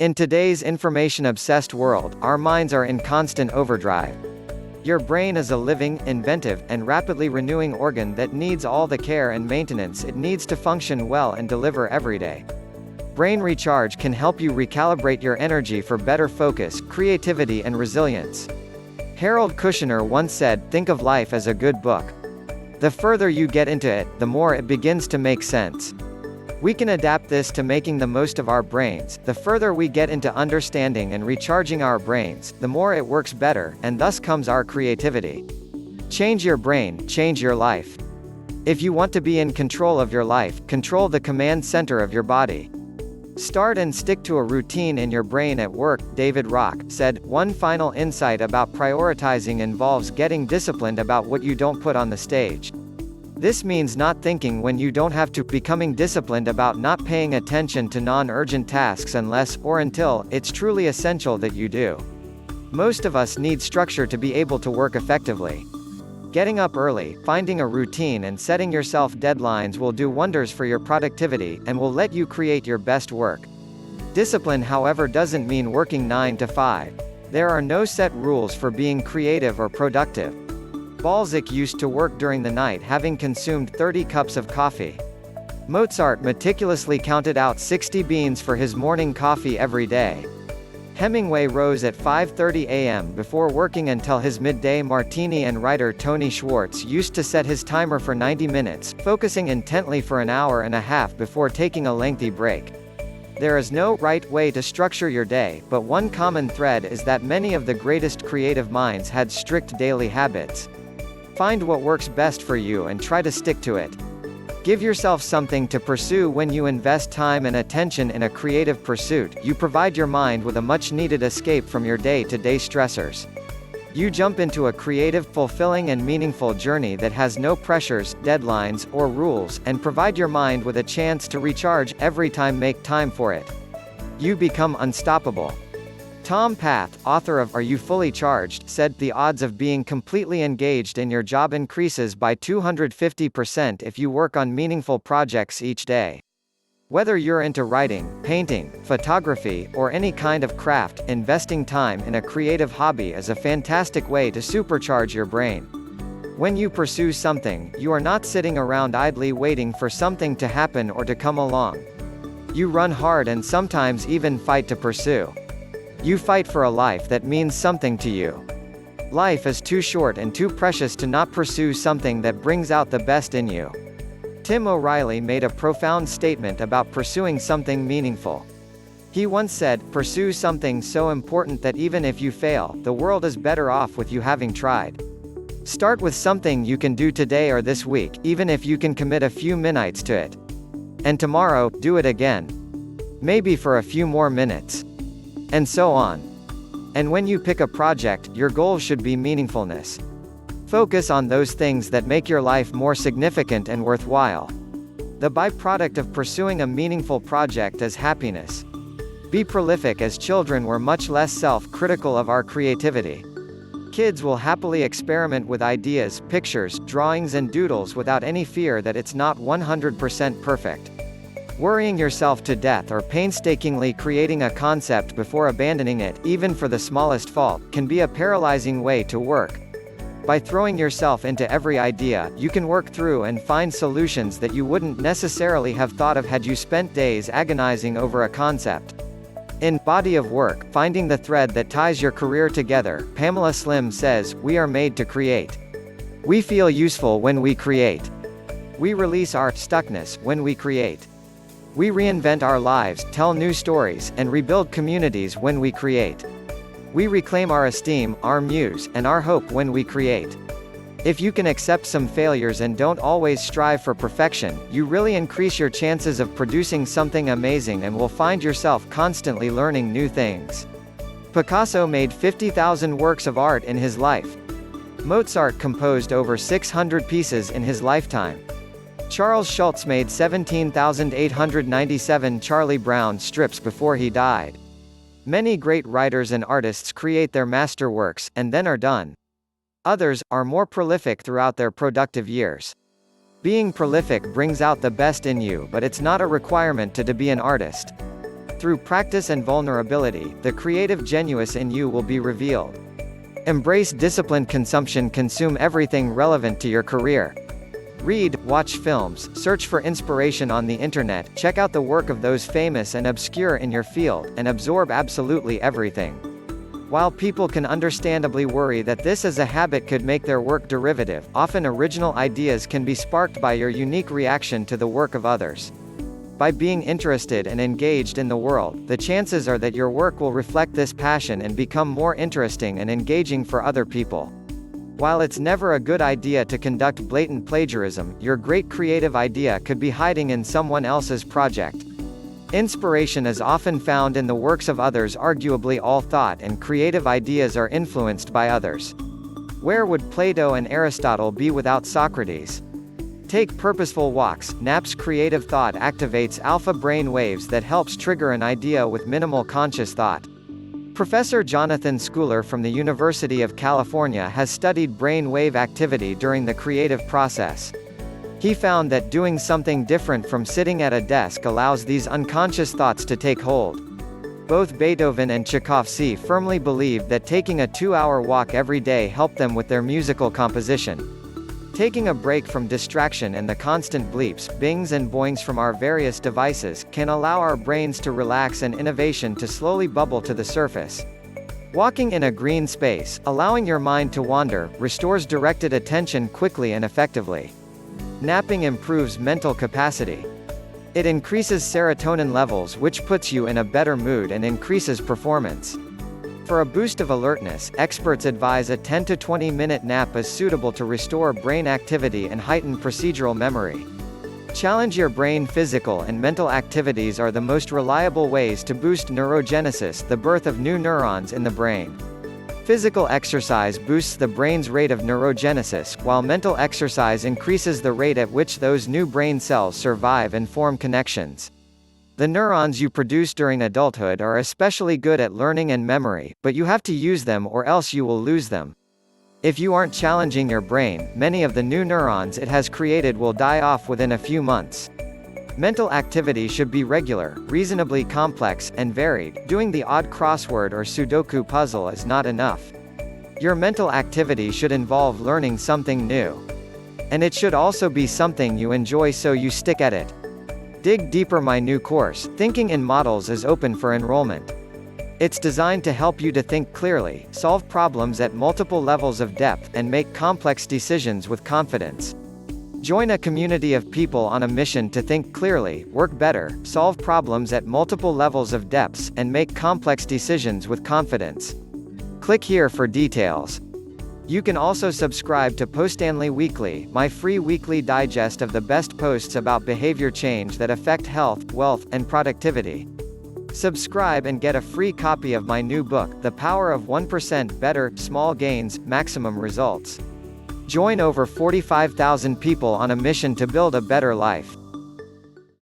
In today's information-obsessed world, our minds are in constant overdrive. Your brain is a living, inventive, and rapidly renewing organ that needs all the care and maintenance it needs to function well and deliver every day. Brain Recharge can help you recalibrate your energy for better focus, creativity and resilience. Harold Kushner once said, "Think of life as a good book. The further you get into it, the more it begins to make sense." We can adapt this to making the most of our brains. The further we get into understanding and recharging our brains, the more it works better, and thus comes our creativity. Change your brain, change your life. If you want to be in control of your life, control the command center of your body. Start and stick to a routine in your brain at work. David Rock said, "One final insight about prioritizing involves getting disciplined about what you don't put on the stage." This means not thinking when you don't have to, becoming disciplined about not paying attention to non-urgent tasks unless, or until, it's truly essential that you do. Most of us need structure to be able to work effectively. Getting up early, finding a routine and setting yourself deadlines will do wonders for your productivity, and will let you create your best work. Discipline, however, doesn't mean working 9 to 5. There are no set rules for being creative or productive. Balzac used to work during the night having consumed 30 cups of coffee. Mozart meticulously counted out 60 beans for his morning coffee every day. Hemingway rose at 5:30 a.m. before working until his midday martini, and writer Tony Schwartz used to set his timer for 90 minutes, focusing intently for an hour and a half before taking a lengthy break. There is no right way to structure your day, but one common thread is that many of the greatest creative minds had strict daily habits. Find what works best for you and try to stick to it. Give yourself something to pursue. When you invest time and attention in a creative pursuit, you provide your mind with a much-needed escape from your day-to-day stressors. You jump into a creative, fulfilling and meaningful journey that has no pressures, deadlines, or rules, and provide your mind with a chance to recharge. Every time, make time for it. You become unstoppable. Tom Path, author of Are You Fully Charged, said, "The odds of being completely engaged in your job increases by 250% if you work on meaningful projects each day." Whether you're into writing, painting, photography, or any kind of craft, investing time in a creative hobby is a fantastic way to supercharge your brain. When you pursue something, you are not sitting around idly waiting for something to happen or to come along. You run hard and sometimes even fight to pursue. You fight for a life that means something to you. Life is too short and too precious to not pursue something that brings out the best in you. Tim O'Reilly made a profound statement about pursuing something meaningful. He once said, "Pursue something so important that even if you fail, the world is better off with you having tried." Start with something you can do today or this week, even if you can commit a few minutes to it. And tomorrow, do it again. Maybe for a few more minutes. And so on. And when you pick a project, your goal should be meaningfulness. Focus on those things that make your life more significant and worthwhile. The byproduct of pursuing a meaningful project is happiness. Be prolific. As children, we're much less self-critical of our creativity. Kids will happily experiment with ideas, pictures, drawings and doodles without any fear that it's not 100% perfect. Worrying yourself to death or painstakingly creating a concept before abandoning it, even for the smallest fault, can be a paralyzing way to work. By throwing yourself into every idea, you can work through and find solutions that you wouldn't necessarily have thought of had you spent days agonizing over a concept. In Body of Work, Finding the Thread That Ties Your Career Together, Pamela Slim says, "We are made to create. We feel useful when we create. We release our stuckness when we create. We reinvent our lives, tell new stories, and rebuild communities when we create. We reclaim our esteem, our muse, and our hope when we create." If you can accept some failures and don't always strive for perfection, you really increase your chances of producing something amazing and will find yourself constantly learning new things. Picasso made 50,000 works of art in his life. Mozart composed over 600 pieces in his lifetime. Charles Schulz made 17,897 Charlie Brown strips before he died. Many great writers and artists create their masterworks, and then are done. Others are more prolific throughout their productive years. Being prolific brings out the best in you, but it's not a requirement to be an artist. Through practice and vulnerability, the creative genius in you will be revealed. Embrace disciplined consumption. Consume everything relevant to your career. Read, watch films, search for inspiration on the internet, check out the work of those famous and obscure in your field, and absorb absolutely everything. While people can understandably worry that this as a habit could make their work derivative, often original ideas can be sparked by your unique reaction to the work of others. By being interested and engaged in the world, the chances are that your work will reflect this passion and become more interesting and engaging for other people. While it's never a good idea to conduct blatant plagiarism, your great creative idea could be hiding in someone else's project. Inspiration is often found in the works of others. Arguably all thought and creative ideas are influenced by others. Where would Plato and Aristotle be without Socrates? Take purposeful walks, naps. Creative thought activates alpha brain waves that helps trigger an idea with minimal conscious thought. Professor Jonathan Schooler from the University of California has studied brain wave activity during the creative process. He found that doing something different from sitting at a desk allows these unconscious thoughts to take hold. Both Beethoven and Tchaikovsky firmly believed that taking a 2-hour walk every day helped them with their musical composition. Taking a break from distraction and the constant bleeps, bings and boings from our various devices, can allow our brains to relax and innovation to slowly bubble to the surface. Walking in a green space, allowing your mind to wander, restores directed attention quickly and effectively. Napping improves mental capacity. It increases serotonin levels, which puts you in a better mood and increases performance. For a boost of alertness, experts advise a 10 to 20-minute nap is suitable to restore brain activity and heighten procedural memory. Challenge your brain. Physical and mental activities are the most reliable ways to boost neurogenesis, the birth of new neurons in the brain. Physical exercise boosts the brain's rate of neurogenesis, while mental exercise increases the rate at which those new brain cells survive and form connections. The neurons you produce during adulthood are especially good at learning and memory, but you have to use them or else you will lose them. If you aren't challenging your brain, many of the new neurons it has created will die off within a few months. Mental activity should be regular, reasonably complex, and varied. Doing the odd crossword or Sudoku puzzle is not enough. Your mental activity should involve learning something new. And it should also be something you enjoy so you stick at it. Dig deeper. My new course, Thinking in Models, is open for enrollment. It's designed to help you to think clearly, solve problems at multiple levels of depth, and make complex decisions with confidence. Join a community of people on a mission to think clearly, work better, solve problems at multiple levels of depths, and make complex decisions with confidence. Click here for details. You can also subscribe to Postanly Weekly, my free weekly digest of the best posts about behavior change that affect health, wealth, and productivity. Subscribe and get a free copy of my new book, The Power of 1% Better, Small Gains, Maximum Results. Join over 45,000 people on a mission to build a better life.